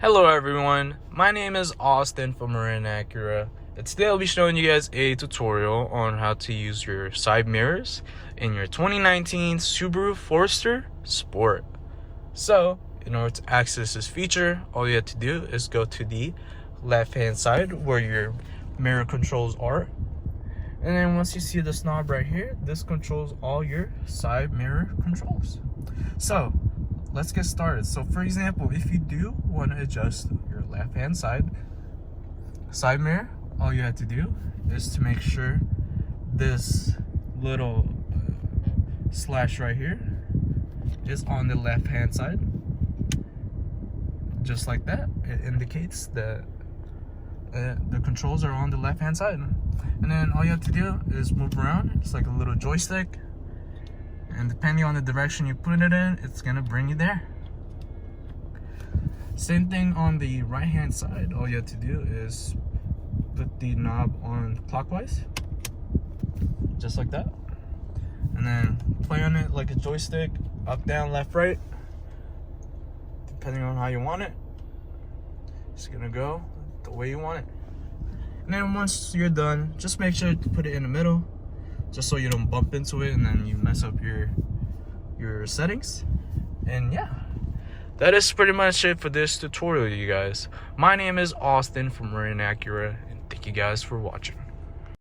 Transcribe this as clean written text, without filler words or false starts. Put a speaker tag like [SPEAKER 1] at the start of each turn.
[SPEAKER 1] Hello everyone, my name is Austin from Marin Acura, and today I'll be showing you guys a tutorial on how to use your side mirrors in your 2019 Subaru Forester Sport. So, in order to access this feature, all you have to do is go to the left hand side where your mirror controls are. And then once you see this knob right here, this controls all your side mirror controls. So, let's get started. So for example, if you do want to adjust your left hand side mirror, all you have to do is to make sure this little slash right here is on the left hand side, just like that. It indicates that the controls are on the left hand side, and then all you have to do is move around. It's like a little joystick, and depending on the direction you put it in, it's gonna bring you there. Same thing on the right hand side. All you have to do is put the knob on clockwise, just like that, and then play on it like a joystick, up, down, left, right, depending on how you want it. It's gonna go the way you want it. And then once you're done, just make sure to put it in the middle, just so you don't bump into it and then you mess up your settings. And yeah, that is pretty much it for this tutorial, you guys. My name is Austin from Marin Acura, and thank you guys for watching.